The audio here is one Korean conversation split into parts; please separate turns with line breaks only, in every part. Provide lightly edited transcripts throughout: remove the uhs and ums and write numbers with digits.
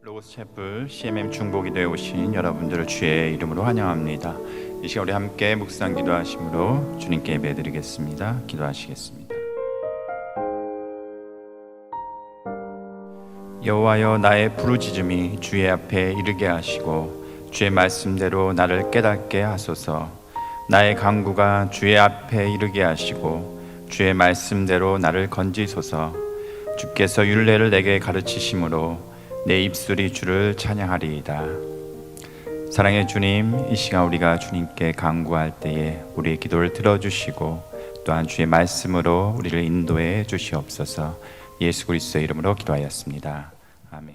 로고스 채플 CMM 중보기도에 오신 여러분들을 주의 이름으로 환영합니다. 이 시간 우리 함께 묵상 기도하심으로 주님께 예배드리겠습니다. 기도하시겠습니다. 여호와여, 나의 부르짖음이 주의 앞에 이르게 하시고 주의 말씀대로 나를 깨닫게 하소서. 나의 간구가 주의 앞에 이르게 하시고 주의 말씀대로 나를 건지소서. 주께서 율례를 내게 가르치심으로 내 입술이 주를 찬양하리이다. 사랑의 주님, 이 시간 우리가 주님께 간구할 때에 우리의 기도를 들어주시고 또한 주의 말씀으로 우리를 인도해 주시옵소서. 예수 그리스도의 이름으로 기도하였습니다. 아멘.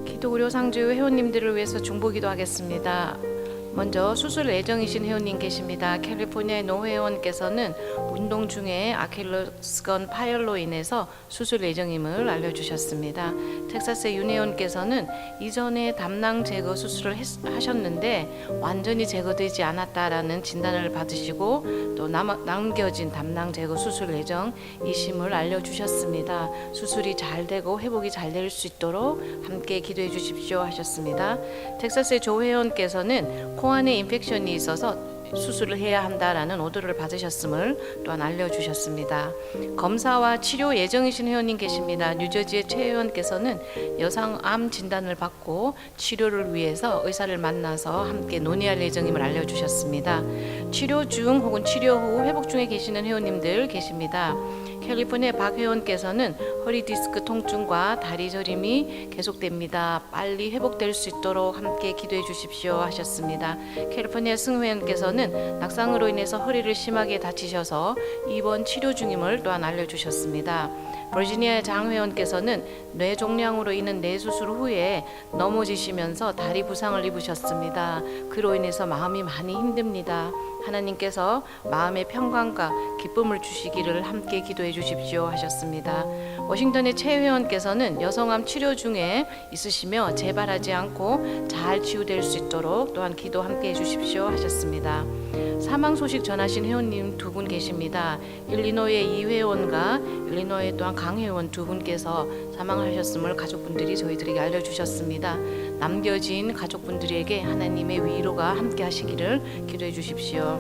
기도구려 상주 회원님들을 위해서 중보기도 하겠습니다. 먼저 수술 예정이신 회원님 계십니다. 캘리포니아의 노 회원께서는 운동 중에 아킬레스건 파열로 인해서 수술 예정임을 알려주셨습니다. 텍사스의 윤 회원께서는 이전에 담낭 제거 수술을 하셨는데 완전히 제거되지 않았다라는 진단을 받으시고 또 남겨진 담낭 제거 수술 예정이심을 알려주셨습니다. 수술이 잘 되고 회복이 잘 될 수 있도록 함께 기도해 주십시오 하셨습니다. 텍사스의 조 회원께서는 코 안에 인펙션이 있어서 수술을 해야 한다라는 오더를 받으셨음을 또한 알려주셨습니다. 검사와 치료 예정이신 회원님 계십니다. 뉴저지의 최 회원께서는 여성암 진단을 받고 치료를 위해서 의사를 만나서 함께 논의할 예정임을 알려주셨습니다. 치료 중 혹은 치료 후 회복 중에 계시는 회원님들 계십니다. 캘리포니아 박 회원께서는 허리 디스크 통증과 다리 저림이 계속됩니다. 빨리 회복될 수 있도록 함께 기도해 주십시오 하셨습니다. 캘리포니아 승 회원께서는 낙상으로 인해서 허리를 심하게 다치셔서 입원 치료 중임을 또한 알려주셨습니다. 버지니아 장 회원께서는 뇌종양으로 인한 뇌수술 후에 넘어지시면서 다리 부상을 입으셨습니다. 그로 인해서 마음이 많이 힘듭니다. 하나님께서 마음의 평강과 기쁨을 주시기를 함께 기도해 주십시오 하셨습니다. 워싱턴의 최 회원께서는 여성암 치료 중에 있으시며 재발하지 않고 잘 치유될 수 있도록 또한 기도 함께 해 주십시오 하셨습니다. 사망 소식 전하신 회원님 두 분 계십니다. 일리노이의 이 회원과 일리노이의 또한 강 회원 두 분께서 사망하셨음을 가족분들이 저희들에게 알려주셨습니다. 남겨진 가족분들에게 하나님의 위로가 함께 하시기를 기도해 주십시오.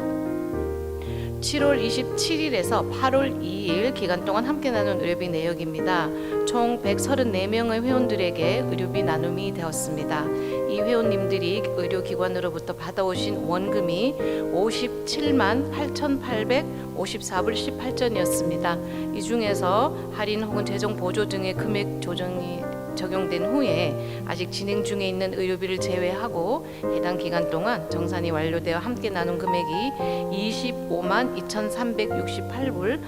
7월 27일에서 8월 2일 기간 동안 함께 나눈 의료비 내역입니다. 총 134명의 회원들에게 의료비 나눔이 되었습니다. 이 회원님들이 의료기관으로부터 받아오신 원금이 57만 8,854불 18전이었습니다. 이 중에서 할인 혹은 재정 보조 등의 금액 조정이 적용된 후에 아직 진행 중에 있는 의료비를 제외하고 해당 기간 동안 정산이 완료되어 함께 나눈 금액이 25만 2,368불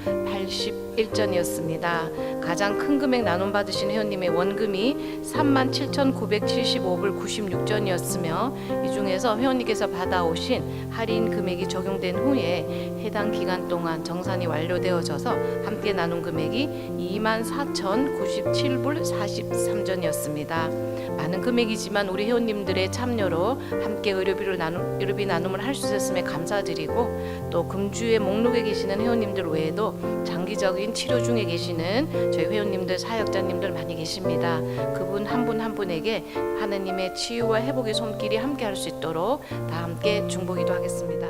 81전이었습니다. 가장 큰 금액 나눔 받으신 회원님의 원금이 3만 7,975불 96전이었으며 이 중에서 회원님께서 받아오신 할인 금액이 적용된 후에 해당 기간 동안 정산이 완료되어져서 함께 나눈 금액이 2만 4,097불 43전이었습니다. 많은 금액이지만 우리 회원님들의 참여로 함께 의료비 나눔을 할 수 있었음에 감사드리고 또 금주의 목록에 계시는 회원님들 외에도 장기적인 치료 중에 계시는 저희 회원님들 사역자님들 많이 계십니다. 그분 한 분 한 분에게 하나님의 치유와 회복의 손길이 함께 할 수 있도록 다 함께 중보기도 하겠습니다.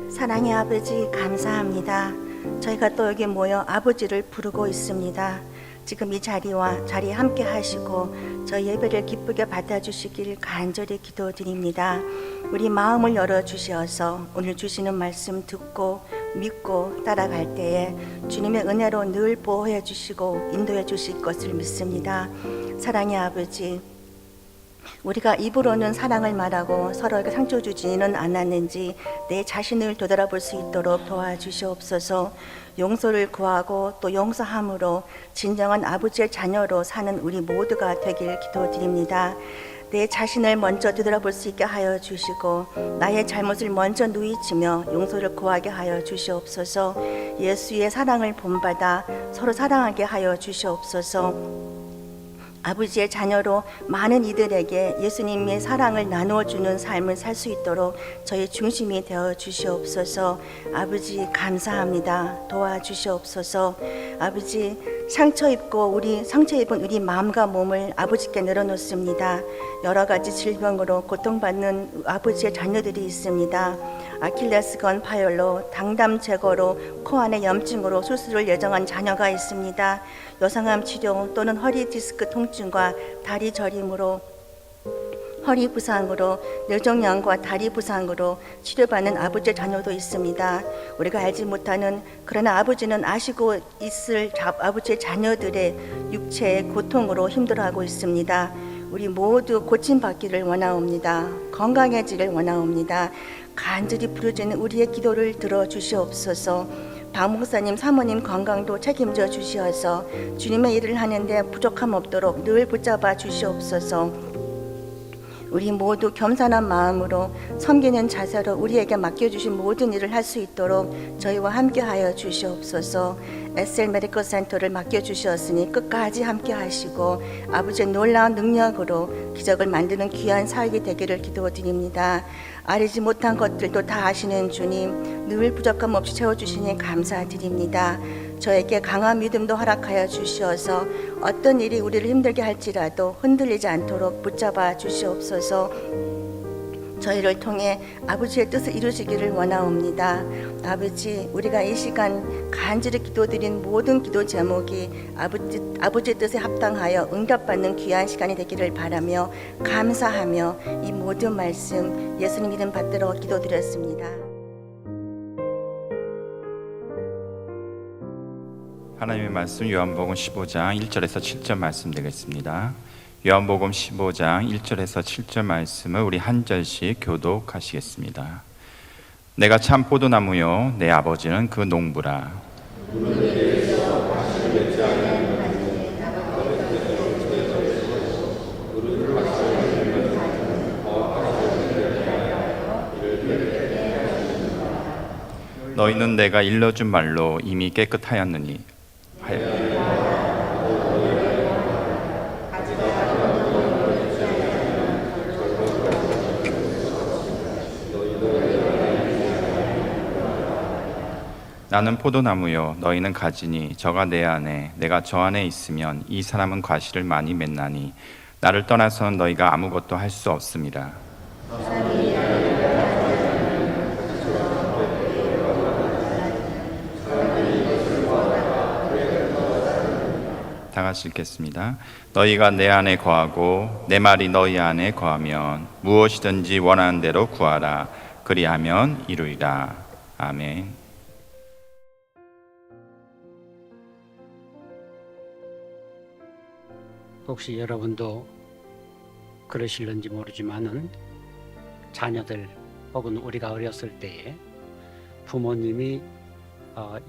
사랑의 아버지 감사합니다. 저희가 또 여기 모여 아버지를 부르고 있습니다. 지금 이 자리에 함께 하시고 저희 예배를 기쁘게 받아주시길 간절히 기도드립니다. 우리 마음을 열어주셔서 오늘 주시는 말씀 듣고 믿고 따라갈 때에 주님의 은혜로 늘 보호해 주시고 인도해 주실 것을 믿습니다. 사랑의 아버지, 우리가 입으로는 사랑을 말하고 서로에게 상처 주지는 않았는지 내 자신을 되돌아볼 수 있도록 도와주시옵소서. 용서를 구하고 또 용서함으로 진정한 아버지의 자녀로 사는 우리 모두가 되길 기도드립니다. 내 자신을 먼저 되돌아볼 수 있게 하여 주시고 나의 잘못을 먼저 누이치며 용서를 구하게 하여 주시옵소서. 예수의 사랑을 본받아 서로 사랑하게 하여 주시옵소서. 아버지의 자녀로 많은 이들에게 예수님의 사랑을 나누어주는 삶을 살 수 있도록 저희 중심이 되어 주시옵소서. 아버지 감사합니다. 도와주시옵소서. 아버지 상처 입은 우리 마음과 몸을 아버지께 내려놓습니다. 여러 가지 질병으로 고통받는 아버지의 자녀들이 있습니다. 아킬레스건 파열로, 당담 제거로, 코 안의 염증으로 수술을 예정한 자녀가 있습니다. 요상암 치료 또는 허리 디스크 통증과 다리 저림으로, 허리 부상으로, 뇌종양과 다리 부상으로 치료받는 아버지의 자녀도 있습니다. 우리가 알지 못하는 그러나 아버지는 아시고 있을 아버지의 자녀들의 육체의 고통으로 힘들어하고 있습니다. 우리 모두 고침받기를 원하옵니다. 건강해지를 원하옵니다. 간절히 부르짖는 우리의 기도를 들어주시옵소서. 박 목사님, 사모님 건강도 책임져 주시어서 주님의 일을 하는데 부족함 없도록 늘 붙잡아 주시옵소서. 우리 모두 겸손한 마음으로 섬기는 자세로 우리에게 맡겨주신 모든 일을 할 수 있도록 저희와 함께하여 주시옵소서. SL 메디컬 센터를 맡겨주셨으니 끝까지 함께 하시고 아버지의 놀라운 능력으로 기적을 만드는 귀한 사역이 되기를 기도드립니다. 알지 못한 것들도 다 아시는 주님, 늘 부족함 없이 채워주시니 감사드립니다. 저에게 강한 믿음도 허락하여 주시어서 어떤 일이 우리를 힘들게 할지라도 흔들리지 않도록 붙잡아 주시옵소서. 저희를 통해 아버지의 뜻을 이루시기를 원하옵니다. 아버지, 우리가 이 시간 간절히 기도드린 모든 기도 제목이 아버지의 뜻에 합당하여 응답받는 귀한 시간이 되기를 바라며 감사하며 이 모든 말씀 예수님 이름 받들어 기도드렸습니다.
하나님의 말씀 요한복음 15장 1절에서 7절 말씀 되겠습니다. 요한복음 15장 1절에서 7절 말씀을 우리 한 절씩 교독하시겠습니다. 내가 참 포도나무요 내 아버지는 그 농부라. 너희는 내가 일러준 말로 이미 깨끗하였느니 나는 포도나무요 너희는 가지니 저가 내 안에 내가 저 안에 있으면 이 사람은 과실을 많이 맺나니 나를 떠나서는 너희가 아무것도 할 수 없습니다. 다 같이 읽겠습니다. 너희가 내 안에 거하고 내 말이 너희 안에 거하면 무엇이든지 원하는 대로 구하라. 그리하면 이루리라. 아멘.
혹시 여러분도 그러실는지 모르지만은 자녀들 혹은 우리가 어렸을 때에 부모님이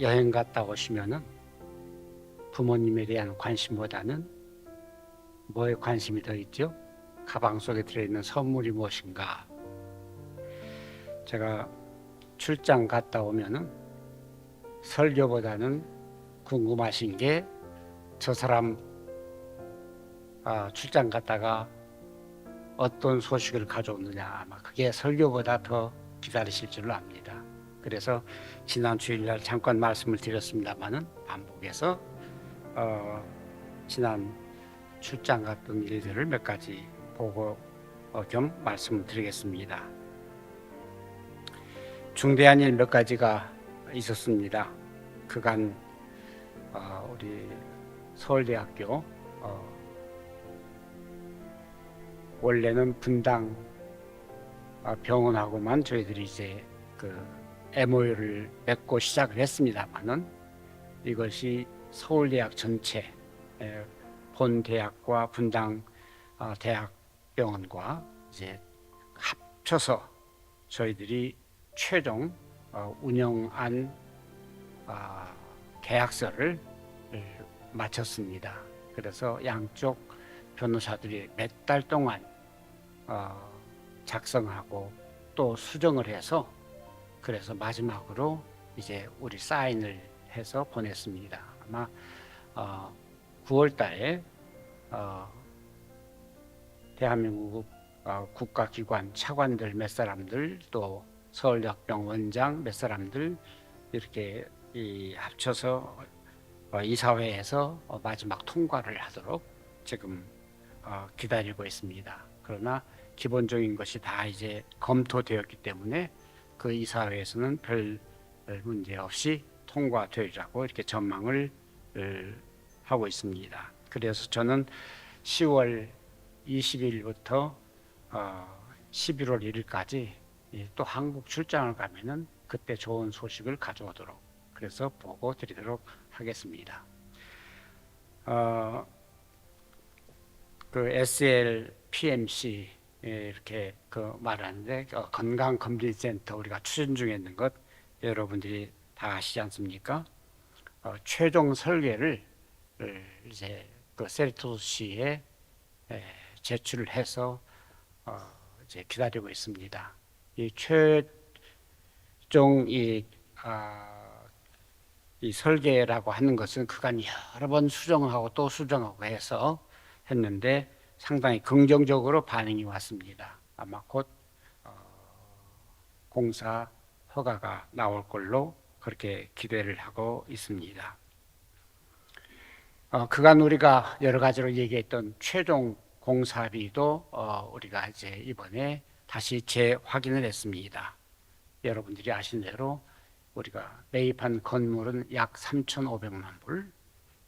여행 갔다 오시면은 부모님에 대한 관심보다는 뭐에 관심이 더 있죠? 가방 속에 들어있는 선물이 무엇인가? 제가 출장 갔다 오면은 설교보다는 궁금하신 게 저 사람 출장 갔다가 어떤 소식을 가져오느냐, 아마 그게 설교보다 더 기다리실 줄로 압니다. 그래서 지난 주일날 잠깐 말씀을 드렸습니다마는 반복해서 지난 출장 갔던 일들을 몇 가지 보고 겸 말씀을 드리겠습니다. 중대한 일 몇 가지가 있었습니다. 그간 우리 서울대학교 원래는 분당 병원하고만 저희들이 이제 그 MOU를 맺고 시작을 했습니다만은 이것이 서울대학 전체 본 대학과 분당 대학병원과 이제 합쳐서 저희들이 최종 운영안 계약서를 마쳤습니다. 그래서 양쪽 변호사들이 몇 달 동안 작성하고 또 수정을 해서 그래서 마지막으로 이제 우리 사인을 해서 보냈습니다. 아마 9월 달에 대한민국 국가기관 차관들 몇 사람들 또 서울대학병 원장 몇 사람들 이렇게 합쳐서 이사회에서 마지막 통과를 하도록 지금 기다리고 있습니다. 그러나 기본적인 것이 다 이제 검토되었기 때문에 그 이사회에서는 별 문제 없이 통과되리라고 이렇게 전망을 하고 있습니다. 그래서 저는 10월 20일부터 11월 1일까지 또 한국 출장을 가면은 그때 좋은 소식을 가져오도록 그래서 보고 드리도록 하겠습니다. 그 SLPMC 이렇게 그 말하는데 건강검진센터 우리가 추진 중에 있는 것 여러분들이 다 아시지 않습니까? 최종 설계를 이제 그 세리토시에 제출을 해서 이제 기다리고 있습니다. 이 최종 이 설계라고 하는 것은 그간 여러 번 수정하고 또 수정하고 해서 했는데 상당히 긍정적으로 반응이 왔습니다. 아마 곧 공사 허가가 나올 걸로 그렇게 기대를 하고 있습니다. 그간 우리가 여러 가지로 얘기했던 최종 공사비도 우리가 이제 이번에 다시 재확인을 했습니다. 여러분들이 아신 대로 우리가 매입한 건물은 약 3,500만 불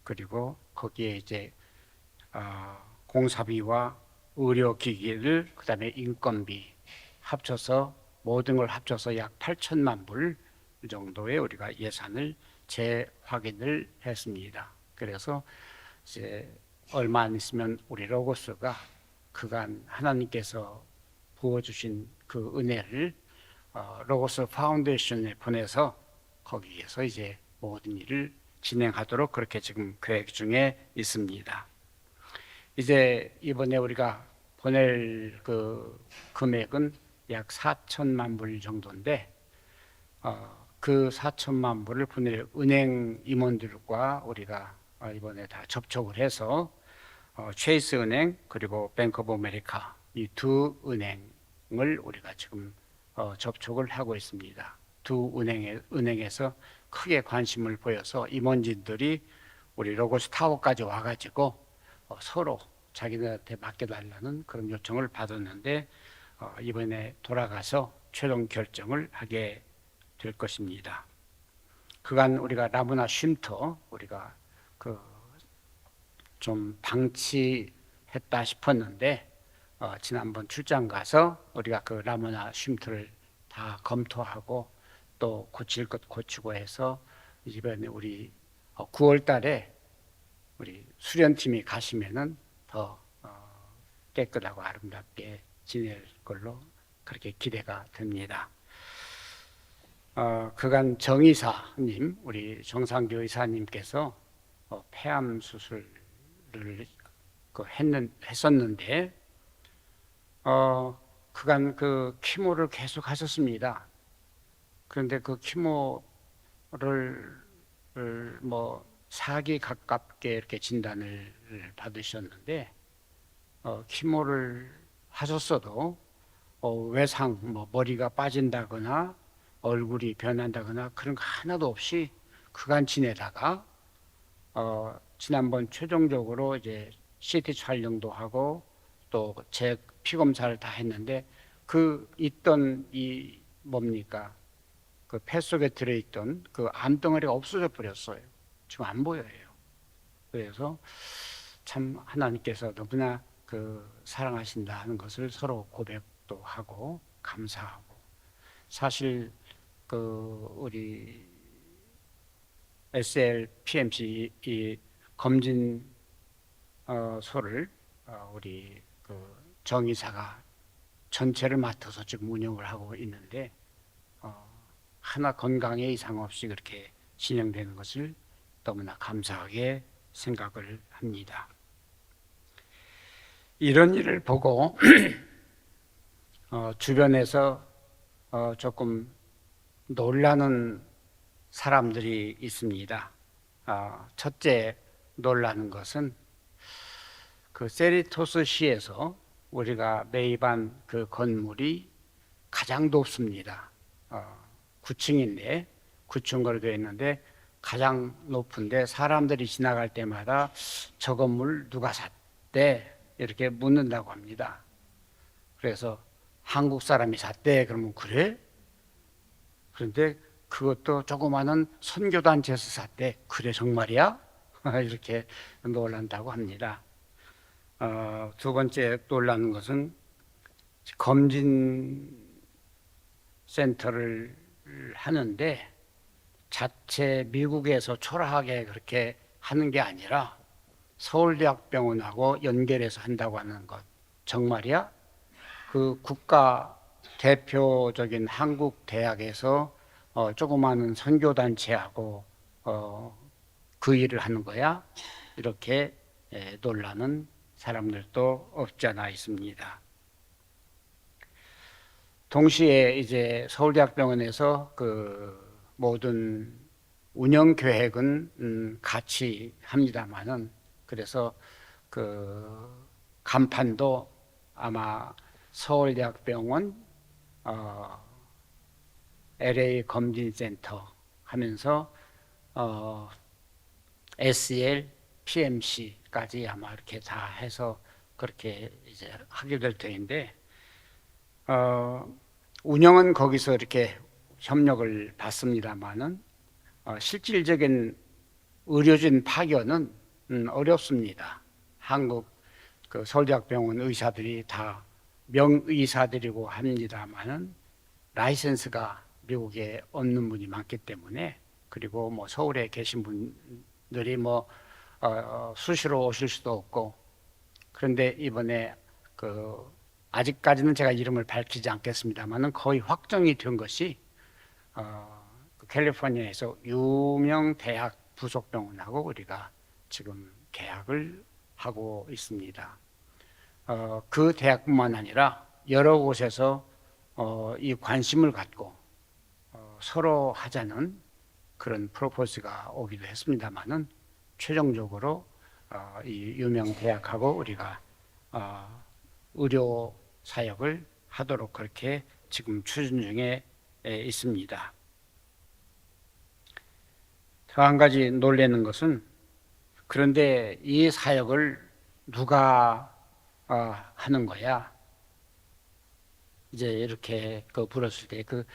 그리고 거기에 이제 공사비와 의료기기를 그다음에 인건비 합쳐서 모든 걸 합쳐서 약 8천만 불 정도의 우리가 예산을 재확인을 했습니다. 그래서 이제 얼마 안 있으면 우리 로고스가 그간 하나님께서 부어주신 그 은혜를 로고스 파운데이션에 보내서 거기에서 이제 모든 일을 진행하도록 그렇게 지금 계획 중에 있습니다. 이제 이번에 우리가 보낼 그 금액은 약 4천만 불 정도인데 그 4천만 불을 보낼 은행 임원들과 우리가 이번에 다 접촉을 해서 체이스 은행 그리고 뱅크 오브 아메리카 이 두 은행을 우리가 지금 접촉을 하고 있습니다. 두 은행에서 크게 관심을 보여서 임원진들이 우리 로고스 타워까지 와가지고 서로 자기들한테 맡겨달라는 그런 요청을 받았는데 이번에 돌아가서 최종 결정을 하게 될 것입니다. 그간 우리가 라무나 쉼터 우리가 좀 방치했다 싶었는데 지난번 출장 가서 우리가 그 라무나 쉼터를 다 검토하고 또 고칠 것 고치고 해서 이번에 우리 9월 달에 우리 수련팀이 가시면은 더 깨끗하고 아름답게 지낼 걸로 그렇게 기대가 됩니다. 그간 정의사님, 우리 정상규 의사님께서 폐암 수술을 했었는데 그간 그 키모를 계속 하셨습니다. 그런데 그 키모를 뭐 4기 가깝게 이렇게 진단을 받으셨는데 키모를 하셨어도 외상, 뭐 머리가 빠진다거나 얼굴이 변한다거나 그런 거 하나도 없이 그간 지내다가 지난번 최종적으로 이제 CT 촬영도 하고 또 제 피검사를 다 했는데 그 있던 이 뭡니까 그 폐 속에 들어있던 그 암덩어리가 없어져 버렸어요. 지금 안 보여요. 그래서 참 하나님께서 너무나 사랑하신다는 것을 서로 고백도 하고 감사하고, 사실 우리 SLPMC 이 검진 소를 우리 정의사가 전체를 맡아서 지금 운영을 하고 있는데 하나 건강에 이상 없이 그렇게 진행되는 것을 너무나 감사하게 생각을 합니다. 이런 일을 보고 주변에서 조금 놀라는 사람들이 있습니다. 첫째 놀라는 것은 그 세리토스시에서 우리가 매입한 그 건물이 가장 높습니다. 9층인데 9층으로 되어 있는데 가장 높은데 사람들이 지나갈 때마다 저 건물 누가 샀대? 이렇게 묻는다고 합니다. 그래서 한국 사람이 샀대? 그러면 그래? 그런데 그것도 조그마한 선교단체에서 샀대. 그래 정말이야? 이렇게 놀란다고 합니다. 두 번째 놀라는 것은 검진 센터를 하는데 자체 미국에서 초라하게 그렇게 하는 게 아니라 서울대학병원하고 연결해서 한다고 하는 것 정말이야? 그 국가 대표적인 한국 대학에서 조그마한 선교단체하고 그 일을 하는 거야? 이렇게 놀라는 사람들도 없지 않아 있습니다. 동시에 이제 서울대학병원에서 그 모든 운영 계획은 같이 합니다만은, 그래서 그 간판도 아마 서울대학병원 LA 검진센터 하면서 SL PMC까지 아마 이렇게 다 해서 그렇게 이제 하게 될 터인데, 운영은 거기서 이렇게 협력을 받습니다만은 실질적인 의료진 파견은 어렵습니다. 한국 그 서울대학병원 의사들이 다 명의사들이고 합니다만은 라이센스가 미국에 없는 분이 많기 때문에, 그리고 뭐 서울에 계신 분들이 뭐 수시로 오실 수도 없고, 그런데 이번에 아직까지는 제가 이름을 밝히지 않겠습니다만은 거의 확정이 된 것이 캘리포니아에서 유명 대학 부속병원하고 우리가 지금 계약을 하고 있습니다. 그 대학뿐만 아니라 여러 곳에서 이 관심을 갖고 서로 하자는 그런 프로포즈가 오기도 했습니다만은 최종적으로 이 유명 대학하고 우리가 의료 사역을 하도록 그렇게 지금 추진 중에 있습니다. 더 한 가지 놀라는 것은, 그런데 이 사역을 누가 하는 거야? 이제 이렇게 불었을 때 그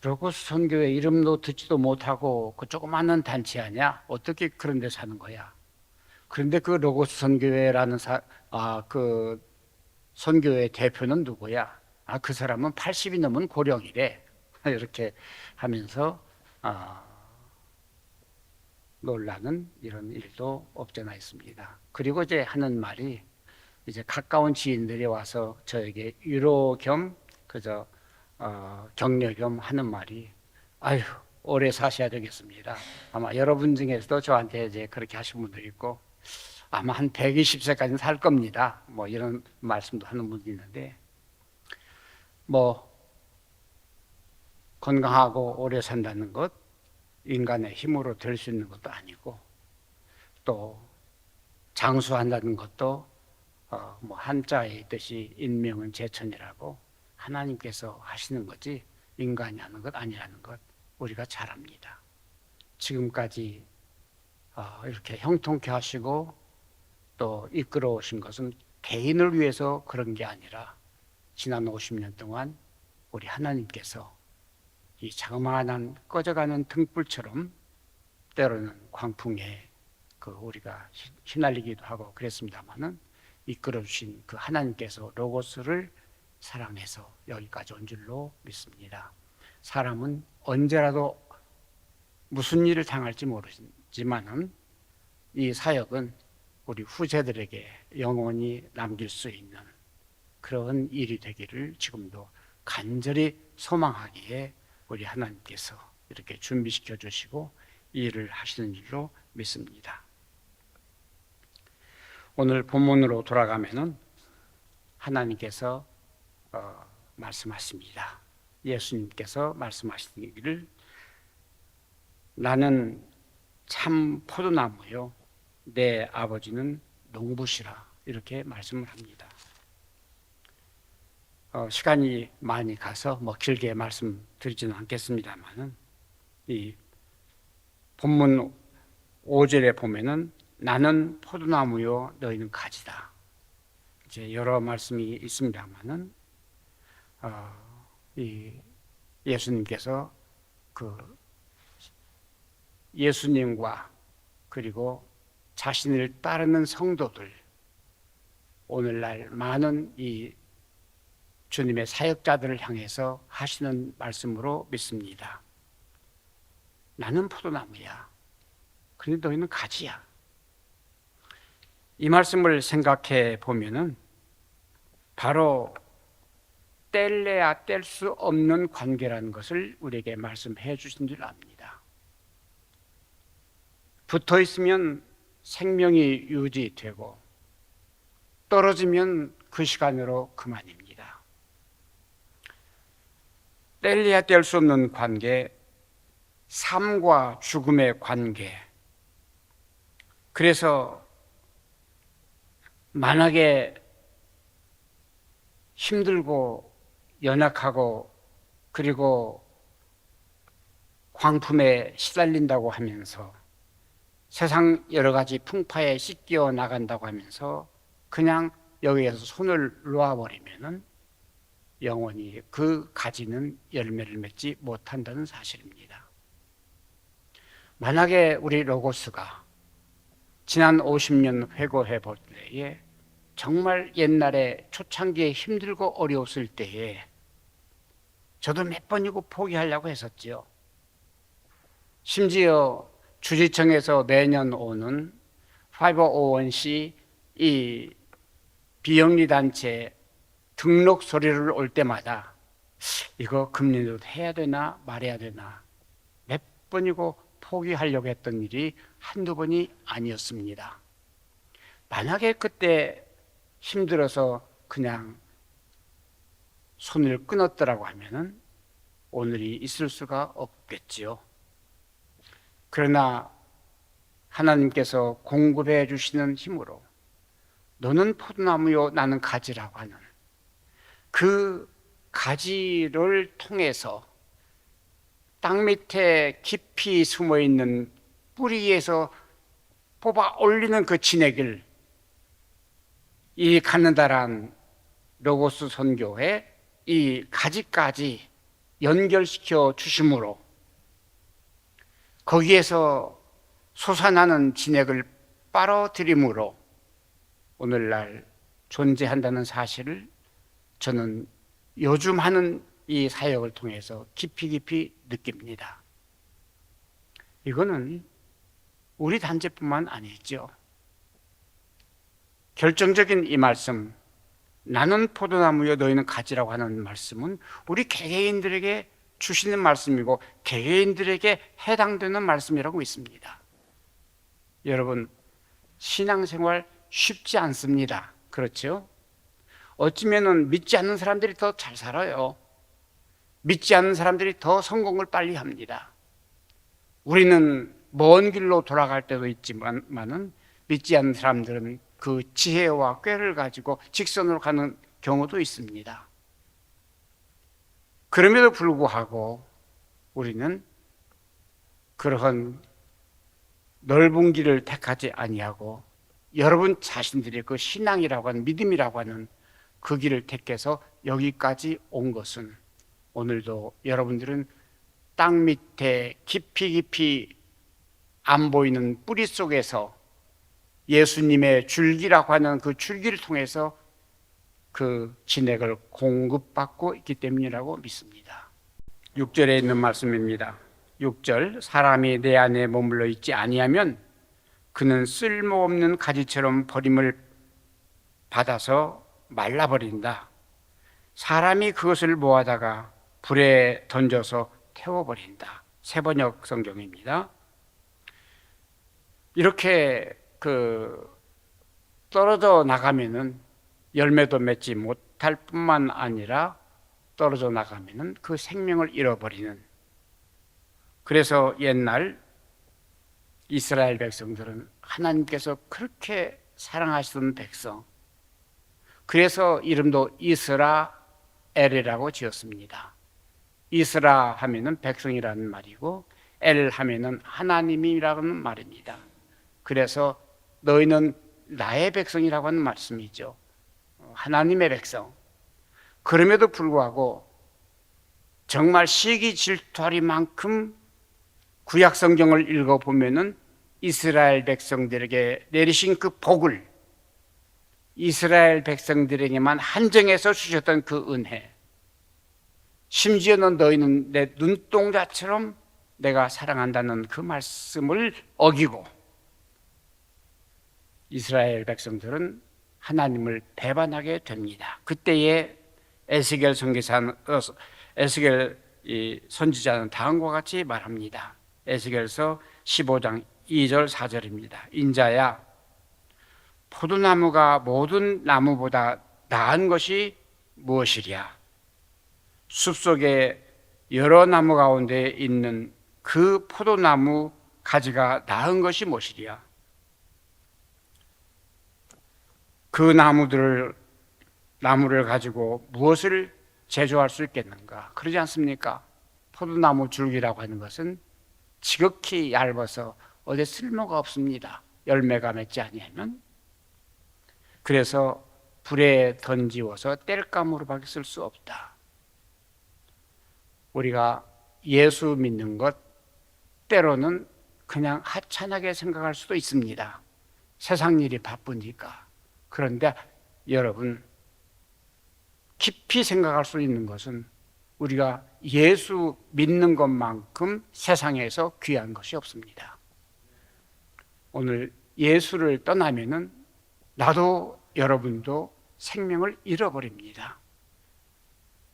로고스 선교회 이름도 듣지도 못하고 그 조그마한 단체 아니야? 어떻게 그런 데 사는 거야? 그런데 그 로고스 선교회라는 그 선교회 대표는 누구야? 그 사람은 80이 넘은 고령이래. 이렇게 하면서 놀라는 이런 일도 없잖아 있습니다. 그리고 이제 하는 말이, 이제 가까운 지인들이 와서 저에게 위로 겸 그저 격려 겸 하는 말이, 아유, 오래 사셔야 되겠습니다. 아마 여러분 중에서도 저한테 이제 그렇게 하신 분들 있고, 아마 한 120세까지는 살 겁니다. 뭐 이런 말씀도 하는 분이 있는데, 뭐 건강하고 오래 산다는 것 인간의 힘으로 될 수 있는 것도 아니고, 또 장수한다는 것도 뭐 한자에 있듯이 인명은 제천이라고 하나님께서 하시는 거지 인간이 하는 것 아니라는 것 우리가 잘 압니다. 지금까지 이렇게 형통케 하시고 또 이끌어 오신 것은 개인을 위해서 그런 게 아니라 지난 50년 동안 우리 하나님께서 이 자그마한 꺼져가는 등불처럼 때로는 광풍에 우리가 휘날리기도 하고 그랬습니다만은 이끌어 주신 그 하나님께서 로고스를 사랑해서 여기까지 온 줄로 믿습니다. 사람은 언제라도 무슨 일을 당할지 모르지만은 이 사역은 우리 후세들에게 영원히 남길 수 있는 그런 일이 되기를 지금도 간절히 소망하기에 우리 하나님께서 이렇게 준비시켜 주시고 일을 하시는 줄로 믿습니다. 오늘 본문으로 돌아가면은 하나님께서 말씀하십니다. 예수님께서 말씀하시기를 나는 참 포도나무요 내 아버지는 농부시라 이렇게 말씀을 합니다. 시간이 많이 가서 뭐 길게 말씀드리지는 않겠습니다만은 이 본문 5절에 보면은 나는 포도나무요 너희는 가지다. 이제 여러 말씀이 있습니다만은 이 예수님께서 그 예수님과 그리고 자신을 따르는 성도들, 오늘날 많은 이 주님의 사역자들을 향해서 하시는 말씀으로 믿습니다. 나는 포도나무야. 그런데 너희는 가지야. 이 말씀을 생각해 보면은 바로 뗄래야 뗄 수 없는 관계라는 것을 우리에게 말씀해 주신 줄 압니다. 붙어 있으면 생명이 유지되고 떨어지면 그 시간으로 그만입니다. 뗄래야 뗄 수 없는 관계, 삶과 죽음의 관계. 그래서 만약에 힘들고 연약하고 그리고 광품에 시달린다고 하면서 세상 여러 가지 풍파에 씻겨 나간다고 하면서 그냥 여기에서 손을 놓아버리면은 영원히 그 가지는 열매를 맺지 못한다는 사실입니다. 만약에 우리 로고스가 지난 50년 회고해 볼 때에 정말 옛날에 초창기에 힘들고 어려웠을 때에 저도 몇 번이고 포기하려고 했었지요. 심지어 주지청에서 매년 오는 501c 이 비영리 단체 등록 서류를 올 때마다 이거 금리도 해야 되나 말해야 되나 몇 번이고 포기하려고 했던 일이 한두 번이 아니었습니다. 만약에 그때 힘들어서 그냥 손을 끊었더라고 하면은 오늘이 있을 수가 없겠지요. 그러나 하나님께서 공급해 주시는 힘으로 너는 포도나무요 나는 가지라고 하는 그 가지를 통해서 땅 밑에 깊이 숨어 있는 뿌리에서 뽑아 올리는 그 진액을 이 갖는다란 로고스 선교회 이 가지까지 연결시켜 주심으로 거기에서 솟아나는 진액을 빨아들임으로 오늘날 존재한다는 사실을 저는 요즘 하는 이 사역을 통해서 깊이 느낍니다. 이거는 우리 단체뿐만 아니죠. 결정적인 이 말씀, 나는 포도나무여 너희는 가지라고 하는 말씀은 우리 개개인들에게 주시는 말씀이고 개개인들에게 해당되는 말씀이라고 믿습니다. 여러분, 신앙생활 쉽지 않습니다. 그렇죠? 어쩌면은 믿지 않는 사람들이 더 잘 살아요. 믿지 않는 사람들이 더 성공을 빨리 합니다. 우리는 먼 길로 돌아갈 때도 있지만은 믿지 않는 사람들은 그 지혜와 꾀를 가지고 직선으로 가는 경우도 있습니다. 그럼에도 불구하고 우리는 그러한 넓은 길을 택하지 아니하고 여러분 자신들이 그 신앙이라고 하는 믿음이라고 하는 그 길을 택해서 여기까지 온 것은 오늘도 여러분들은 땅 밑에 깊이 안 보이는 뿌리 속에서 예수님의 줄기라고 하는 그 줄기를 통해서 그 진액을 공급받고 있기 때문이라고 믿습니다. 6절에 있는 말씀입니다. 6절, 사람이 내 안에 머물러 있지 아니하면 그는 쓸모없는 가지처럼 버림을 받아서 말라버린다. 사람이 그것을 모아다가 불에 던져서 태워버린다. 새번역 성경입니다. 이렇게 떨어져 나가면은 열매도 맺지 못할 뿐만 아니라 떨어져 나가면은 그 생명을 잃어버리는. 그래서 옛날 이스라엘 백성들은 하나님께서 그렇게 사랑하시던 백성, 그래서 이름도 이스라엘이라고 지었습니다. 이스라 하면은 백성이라는 말이고 엘 하면은 하나님이라는 말입니다. 그래서 너희는 나의 백성이라고 하는 말씀이죠. 하나님의 백성. 그럼에도 불구하고 정말 시기 질투할 만큼 구약 성경을 읽어보면은 이스라엘 백성들에게 내리신 그 복을 이스라엘 백성들에게만 한정해서 주셨던 그 은혜, 심지어는 너희는 내 눈동자처럼 내가 사랑한다는 그 말씀을 어기고 이스라엘 백성들은 하나님을 배반하게 됩니다. 그때에 에스겔 선지자는 다음과 같이 말합니다. 에스겔서 15장 2절 4절입니다. 인자야, 포도나무가 모든 나무보다 나은 것이 무엇이랴? 숲속에 여러 나무 가운데 있는 그 포도나무 가지가 나은 것이 무엇이랴? 그 나무를 가지고 무엇을 제조할 수 있겠는가? 그러지 않습니까? 포도나무 줄기라고 하는 것은 지극히 얇아서 어디 쓸모가 없습니다. 열매가 맺지 아니하면. 그래서 불에 던지워서 땔감으로밖에 쓸 수 없다. 우리가 예수 믿는 것 때로는 그냥 하찮게 생각할 수도 있습니다. 세상 일이 바쁘니까. 그런데 여러분, 깊이 생각할 수 있는 것은 우리가 예수 믿는 것만큼 세상에서 귀한 것이 없습니다. 오늘 예수를 떠나면은 나도 여러분도 생명을 잃어버립니다.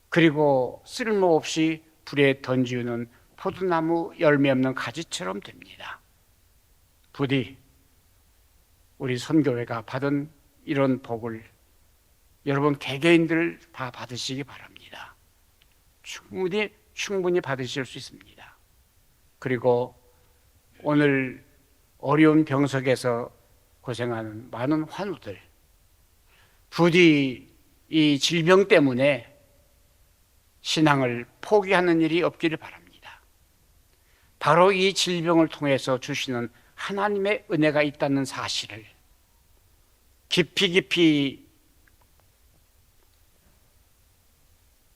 그리고 쓸모없이 불에 던지는 포도나무 열매 없는 가지처럼 됩니다. 부디 우리 선교회가 받은 이런 복을 여러분 개개인들 다 받으시기 바랍니다. 충분히 받으실 수 있습니다. 그리고 오늘 어려운 병석에서 고생하는 많은 환우들, 부디 이 질병 때문에 신앙을 포기하는 일이 없기를 바랍니다. 바로 이 질병을 통해서 주시는 하나님의 은혜가 있다는 사실을 깊이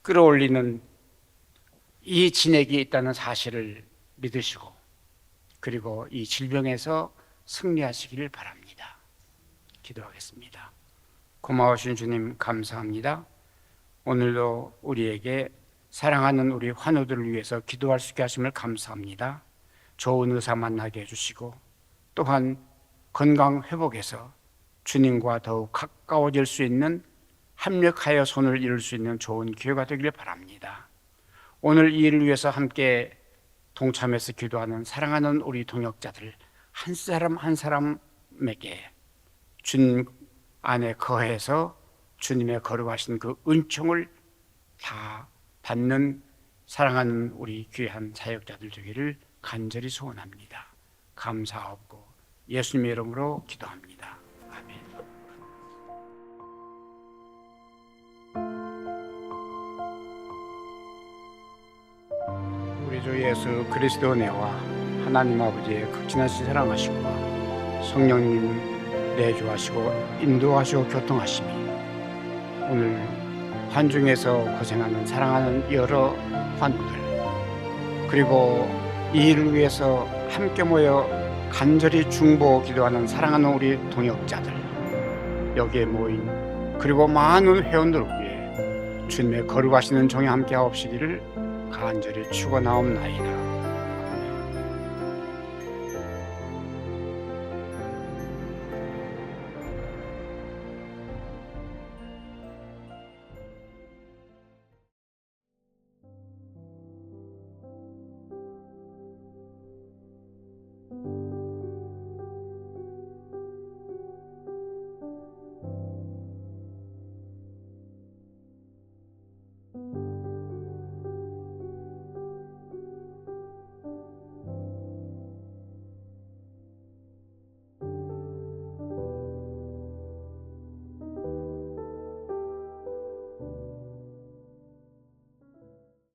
끌어올리는 이 진액이 있다는 사실을 믿으시고, 그리고 이 질병에서 승리하시기를 바랍니다. 기도하겠습니다. 고마우신 주님, 감사합니다. 오늘도 우리에게 사랑하는 우리 환우들을 위해서 기도할 수 있게 하심을 감사합니다. 좋은 의사 만나게 해주시고, 또한 건강 회복에서 주님과 더욱 가까워질 수 있는, 합력하여 손을 이룰 수 있는 좋은 기회가 되기를 바랍니다. 오늘 이 일을 위해서 함께 동참해서 기도하는 사랑하는 우리 동역자들 한 사람 한 사람에게 주님 안에 거해서 주님의 거룩하신 그 은총을 다 받는 사랑하는 우리 귀한 사역자들 되기를 간절히 소원합니다. 감사하고 예수님의 이름으로 기도합니다. 아멘. 우리 주 예수 그리스도의 은혜와 하나님 아버지의 극진하신 사랑하심과 성령님 내주하시고 인도하시고 교통하심이 오늘 환중에서 고생하는 사랑하는 여러 환우들, 그리고 이 일을 위해서 함께 모여 간절히 중보 기도하는 사랑하는 우리 동역자들, 여기에 모인 그리고 많은 회원들을 위해 주님의 거룩하시는 종이 함께 하옵시기를 간절히 축원하옵나이다.